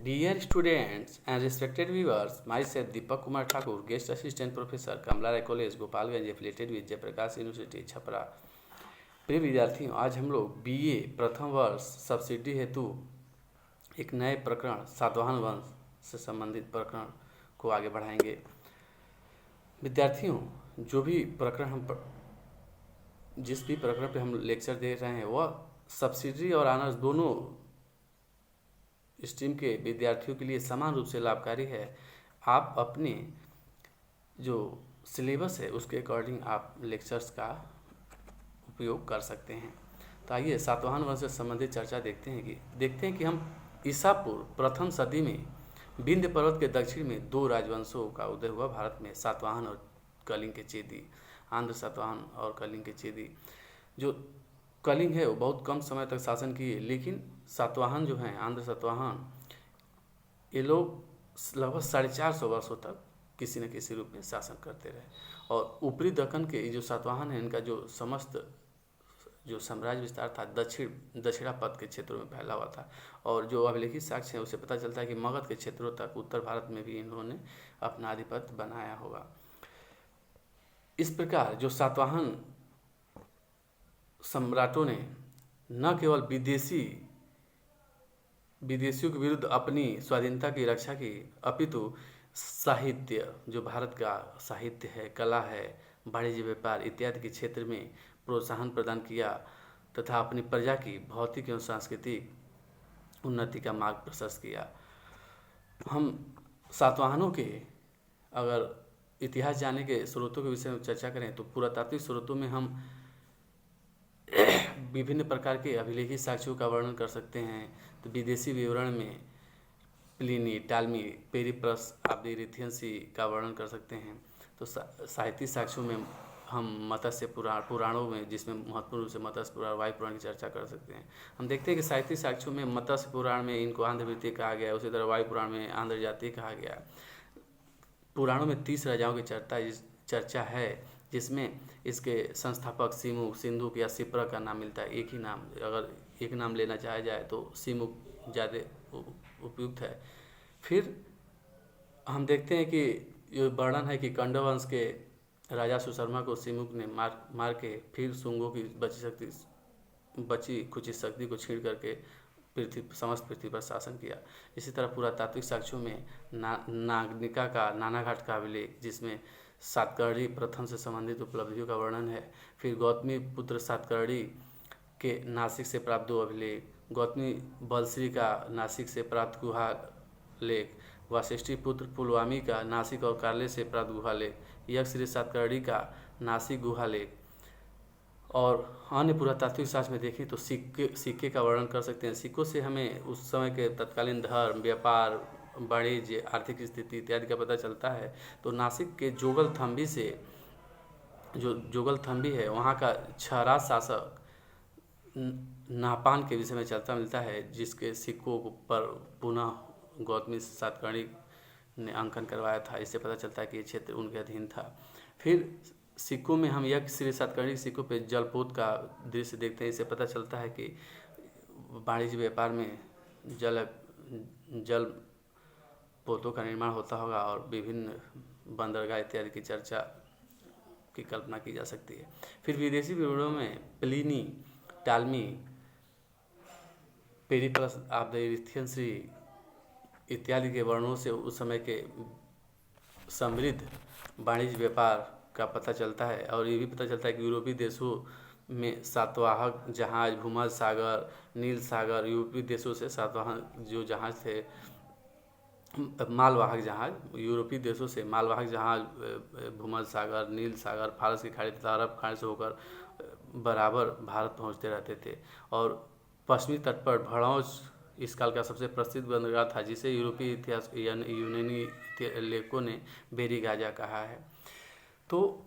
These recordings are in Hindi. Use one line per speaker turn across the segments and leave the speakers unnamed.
Dear students and respected viewers, myself Deepak Kumar Thakur, Guest Assistant Professor, Kamla Rai College, Gopalganj, affiliated with Jayaprakash university Chhapra. प्रिय विद्यार्थियों, आज हम लोग बीए प्रथम वर्ष सब्सिडी हेतु एक नए प्रकरण सातवाहन वंश से संबंधित प्रकरण को आगे बढ़ाएंगे। विद्यार्थियों, जो भी प्रकरण जिस भी प्रकरण पे हम लेक्चर दे रहे हैं वह सब्सिडी और ऑनर्स दोनों स्ट्रीम के विद्यार्थियों के लिए समान रूप से लाभकारी है। आप अपने जो सिलेबस है उसके अकॉर्डिंग आप लेक्चर्स का उपयोग कर सकते हैं। तो आइए सातवाहन वंश से संबंधित चर्चा देखते हैं कि हम ईसा पूर्व प्रथम सदी में विंध्य पर्वत के दक्षिण में दो राजवंशों का उदय हुआ भारत में, सातवाहन और कलिंग के चेदी। आंध्र सातवाहन और कलिंग के चेदी। जो कलिंग है वो बहुत कम समय तक शासन किए, लेकिन सातवाहन जो हैं, आंध्र सातवाहन, ये लोग लगभग 450 वर्षों तक किसी न किसी रूप में शासन करते रहे। और ऊपरी दक्कन के जो सातवाहन हैं, इनका जो समस्त जो साम्राज्य विस्तार था दक्षिणापथ के क्षेत्रों में फैला हुआ था। और जो अभिलेखित साक्ष्य है उससे पता चलता है कि मगध के क्षेत्रों तक उत्तर भारत में भी इन्होंने अपना आधिपत्य बनाया होगा। इस प्रकार जो सातवाहन सम्राटों ने न केवल विदेशियों के विरुद्ध अपनी स्वाधीनता की रक्षा की, अपितु साहित्य, जो भारत का साहित्य है, कला है, वाणिज्य, व्यापार इत्यादि के क्षेत्र में प्रोत्साहन प्रदान किया तथा अपनी प्रजा की भौतिक एवं सांस्कृतिक उन्नति का मार्ग प्रशस्त किया। हम सातवाहनों के अगर इतिहास जानने के स्रोतों के विषय में चर्चा करें तो पुरातात्विक स्रोतों में हम विभिन्न प्रकार के अभिलेखित साक्ष्यों का वर्णन कर सकते हैं। तो विदेशी विवरण में प्लिनी, टाल्मी, पेरिप्लस, आब्दिरिथियंसी का वर्णन कर सकते हैं। तो साहित्यिक साक्ष्यों में हम मत्स्य पुराणों में, जिसमें महत्वपूर्ण रूप से मत्स्य पुराण, वायु पुराण की चर्चा कर सकते हैं। हम देखते हैं कि साहित्यिक साक्ष्यों में मत्स्य पुराण में इनको आंध्रवृत्ति कहा गया, उसी तरह वायु पुराण में आंध्र जाति कहा गया। पुराणों में 30 राजाओं की चर्चा है, जिसमें इसके संस्थापक सिमुक, सिंधुक या सिप्र का नाम मिलता है। एक ही नाम, अगर एक नाम लेना चाहा जाए तो सिमुक ज़्यादा उपयुक्त है। फिर हम देखते हैं कि ये वर्णन है कि कण्व वंश के राजा सुशर्मा को सिमुक ने मार के फिर शुंगों की बची कुछ शक्ति को छीन करके समस्त पृथ्वी पर शासन किया। इसी तरह पुरातात्विक साक्ष्यों में नागनिका का नानाघाट का अभिलेख, जिसमें सातकर्णी प्रथम से संबंधित उपलब्धियों का वर्णन है। फिर गौतमी पुत्र सातकर्णी के नासिक से प्राप्त 2 अभिलेख, गौतमी बलश्री का नासिक से प्राप्त गुहा लेख, वशिष्ठी पुत्र पुलवामी का नासिक और कार्ले से प्राप्त गुहा लेख, यक्षश्री सातकर्णी का नासिक गुहा लेख। और अन्य पुरातात्विक शास्त्र में देखें तो सिक्के का वर्णन कर सकते हैं। सिक्कों से हमें उस समय के तत्कालीन धर्म, व्यापार, वाणिज्य, आर्थिक स्थिति इत्यादि का पता चलता है। तो नासिक के जोगलथम्बी से, जो जोगलथम्बी है, वहाँ का छहरा शासक नाहपान के विषय में चर्चा मिलता है, जिसके सिक्कों पर पुनः गौतमी सातकर्णी ने अंकन करवाया था। इससे पता चलता है कि ये क्षेत्र उनके अधीन था। फिर सिक्कों में हम यक्षश्री सातकर्णी सिक्कों पे जलपोत का दृश्य देखते हैं। इससे पता चलता है कि वाणिज्य व्यापार में जल पोतों का निर्माण होता होगा और विभिन्न बंदरगाह इत्यादि की चर्चा की कल्पना की जा सकती है। फिर विदेशी विवरणों में प्लिनी, टाल्मी, पेरिप्लस, आब्दिरिथियंसी इत्यादि के वर्णों से उस समय के समृद्ध वाणिज्य व्यापार का पता चलता है। और ये भी पता चलता है कि यूरोपीय देशों में सातवाहक जहाज, भूमध्य सागर, नील सागर, यूरोपीय देशों से सातवाहन जो जहाज थे, मालवाहक जहाज, यूरोपीय देशों से मालवाहक जहाज भूमध्य सागर, नील सागर, फारस की खाड़ी तथा अरब खाड़ी से होकर बराबर भारत पहुंचते रहते थे। और पश्चिमी तट पर भड़ौच इस काल का सबसे प्रसिद्ध बंदरगाह था, जिसे यूरोपीय इतिहास यूनानी लेखकों ने बेरी गाजा कहा है। तो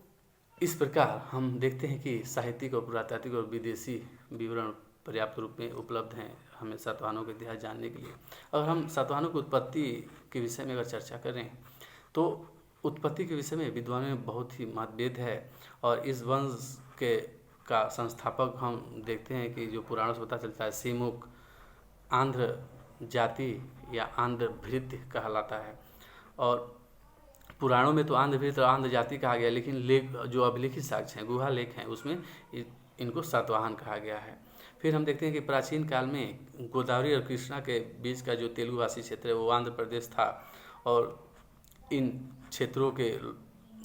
इस प्रकार हम देखते हैं कि साहित्यिक और पुरातात्विक और विदेशी विवरण पर्याप्त रूप में उपलब्ध हैं हमें सातवाहनों का इतिहास जानने के लिए। अगर हम सातवाहनों की उत्पत्ति के विषय में अगर चर्चा करें तो उत्पत्ति के विषय में विद्वानों में बहुत ही मतभेद है। और इस वंश का संस्थापक हम देखते हैं कि जो पुराणों से पता चलता है, सिमुक आंध्र जाति या आंध्रभृत्य कहलाता है। और पुराणों में तो आंध्रभृत्य और आंध्र जाति कहा गया, लेकिन लेख जो अभिलेखित साक्ष्य हैं, गुहा लेख हैं, उसमें इनको सातवाहन कहा गया है। फिर हम देखते हैं कि प्राचीन काल में गोदावरी और कृष्णा के बीच का जो तेलुगु भाषी क्षेत्र है वो आंध्र प्रदेश था, और इन क्षेत्रों के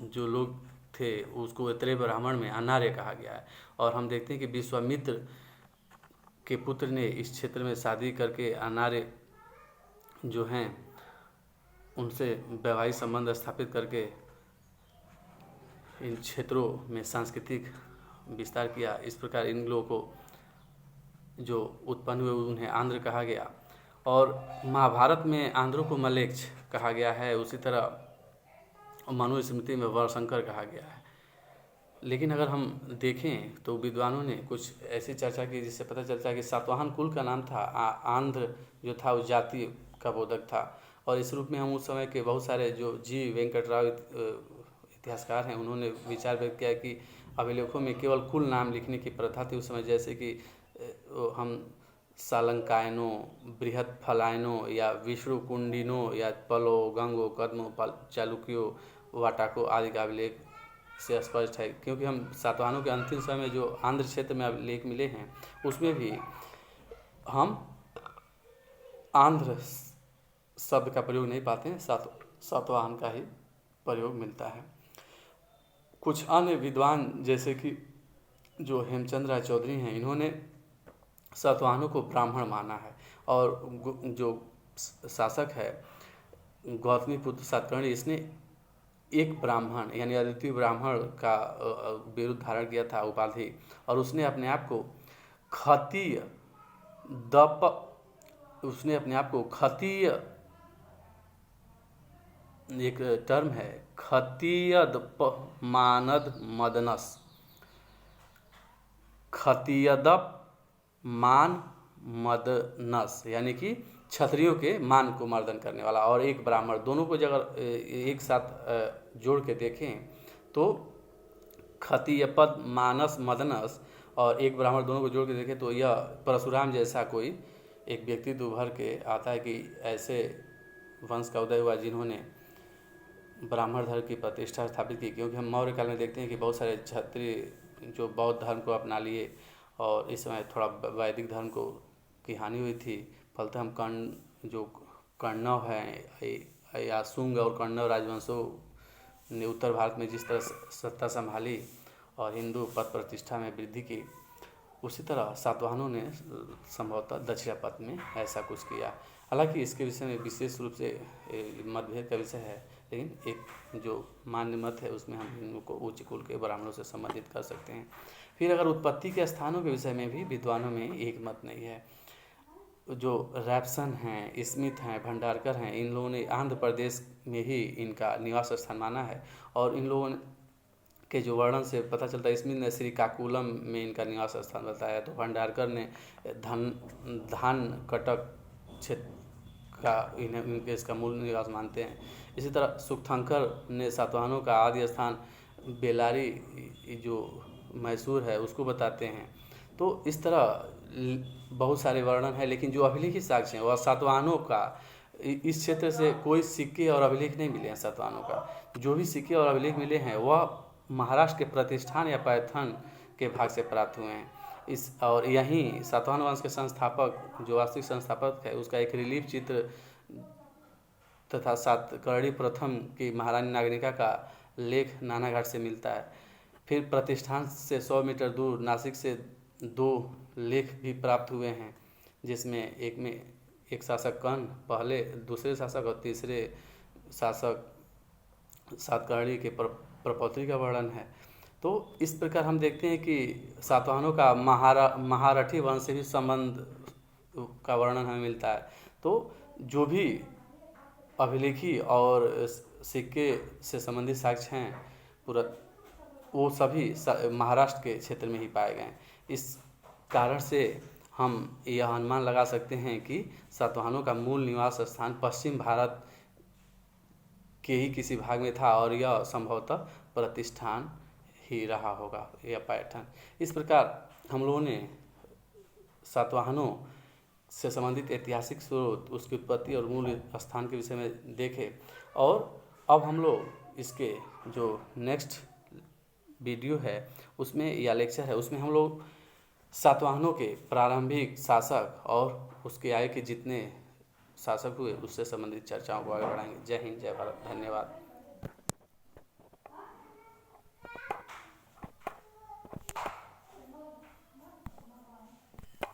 जो लोग थे उसको उत्तरी ब्राह्मण में अनार्य कहा गया है। और हम देखते हैं कि विश्वामित्र के पुत्र ने इस क्षेत्र में शादी करके अनार्य जो हैं उनसे वैवाहिक संबंध स्थापित करके इन क्षेत्रों में सांस्कृतिक विस्तार किया। इस प्रकार इन लोगों को जो उत्पन्न हुए उन्हें आंध्र कहा गया। और महाभारत में आंध्रों को मलेच्छ कहा गया है, उसी तरह मनुस्मृति में वर्णशंकर कहा गया है। लेकिन अगर हम देखें तो विद्वानों ने कुछ ऐसी चर्चा की जिससे पता चलता है कि सातवाहन कुल का नाम था, आंध्र जो था उस जाति का बोधक था। और इस रूप में हम उस समय के बहुत सारे जो जी वेंकटराव इतिहासकार हैं उन्होंने विचार व्यक्त किया कि अभिलेखों में केवल कुल नाम लिखने की प्रथा थी उस समय, जैसे कि हम सालंकायनो, बृहत फलायनो या विष्णुकुंडिनो या पलो, गंगो, कदमो, चालुक्यो, वाटाको आदि का अभिलेख से स्पष्ट है। क्योंकि हम सातवाहनों के अंतिम समय में जो आंध्र क्षेत्र में अभिलेख मिले हैं उसमें भी हम आंध्र शब्द का प्रयोग नहीं पाते हैं, सातवाहन का ही प्रयोग मिलता है। कुछ अन्य विद्वान जैसे कि जो हेमचंद्र राय चौधरी हैं, इन्होंने सातवाहनों को ब्राह्मण माना है। और जो शासक है गौतमीपुत्र सातकर्णी, इसने एक ब्राह्मण यानी अद्वितीय ब्राह्मण का बिरुद धारण किया था उपाधि, और उसने अपने आप को खतीय एक टर्म है खतीयदप मानद मदनस, खतीयदप मान मदनस यानी कि क्षत्रियों के मान को मर्दन करने वाला, और एक ब्राह्मण, दोनों को अगर एक साथ जोड़ के देखें तो खतीयपद मानस मदनस और एक ब्राह्मण दोनों को जोड़ के देखें तो यह परशुराम जैसा कोई एक व्यक्तित्व उभर के आता है कि ऐसे वंश का उदय हुआ जिन्होंने ब्राह्मण धर्म की प्रतिष्ठा स्थापित की। क्योंकि हम मौर्य काल में देखते हैं कि बहुत सारे क्षत्रिय जो बौद्ध धर्म को अपना लिए और इस समय थोड़ा वैदिक धर्म को की हानि हुई थी। फलतः हम कण्व हैं या शुंग और कण्व राजवंशों ने उत्तर भारत में जिस तरह सत्ता संभाली और हिंदू पद प्रतिष्ठा में वृद्धि की, उसी तरह सातवाहनों ने संभवतः दक्षिणापथ में ऐसा कुछ किया। हालांकि इसके विषय में विशेष रूप से मतभेद का विषय है, लेकिन एक जो मान्य मत है उसमें हम इनको उच्च कुल के ब्राह्मणों से संबंधित कर सकते हैं। फिर अगर उत्पत्ति के स्थानों के विषय में भी विद्वानों में एक मत नहीं है। जो रैप्सन हैं, स्मिथ हैं, भंडारकर हैं, इन लोगों ने आंध्र प्रदेश में ही इनका निवास स्थान माना है। और इन लोगों के जो वर्णन से पता चलता है, स्मिथ ने श्रीकाकुलम में इनका निवास स्थान बताया, तो भंडारकर ने धान कटक क्षेत्र का इनके इसका मूल निवास मानते हैं। इसी तरह सुखथंकर ने सातवाहनों का आदि स्थान बेलारी जो मैसूर है उसको बताते हैं। तो इस तरह बहुत सारे वर्णन है, लेकिन जो अभिलेखित साक्ष्य हैं वह सातवाहनों का, इस क्षेत्र से कोई सिक्के और अभिलेख नहीं मिले हैं सातवाहनों का। जो भी सिक्के और अभिलेख मिले हैं वह महाराष्ट्र के प्रतिष्ठान या पैथन के भाग से प्राप्त हुए हैं। और यहीं सातवाहन वंश के संस्थापक जो वास्तविक संस्थापक है उसका एक रिलीफ चित्र तथा सातकर्णी प्रथम की महारानी नागरिका का लेख नानाघाट से मिलता है। फिर प्रतिष्ठान से 100 मीटर दूर नासिक से 2 लेख भी प्राप्त हुए हैं, जिसमें एक में एक शासक कर्ण पहले, दूसरे शासक और तीसरे शासक सातकर्णी के प्रपौत्री का वर्णन है। तो इस प्रकार हम देखते हैं कि सातवाहनों का महारठी वंश से भी संबंध का वर्णन हमें मिलता है। तो जो भी अभिलेखी और सिक्के से संबंधित साक्ष्य हैं पूरा वो सभी महाराष्ट्र के क्षेत्र में ही पाए गए। इस कारण से हम यह अनुमान लगा सकते हैं कि सातवाहनों का मूल निवास स्थान पश्चिम भारत के ही किसी भाग में था और यह संभवतः प्रतिष्ठान ही रहा होगा या पैठन। इस प्रकार हम लोगों ने सातवाहनों से संबंधित ऐतिहासिक स्रोत, उसकी उत्पत्ति और मूल स्थान के विषय में देखे। और अब हम लोग इसके जो नेक्स्ट वीडियो है उसमें या लेक्चर है उसमें हम लोग सातवाहनों के प्रारंभिक शासक और उसके आगे के जितने शासक हुए उससे संबंधित चर्चाओं को आगे बढ़ाएंगे। जय हिंद, जय भारत, धन्यवाद।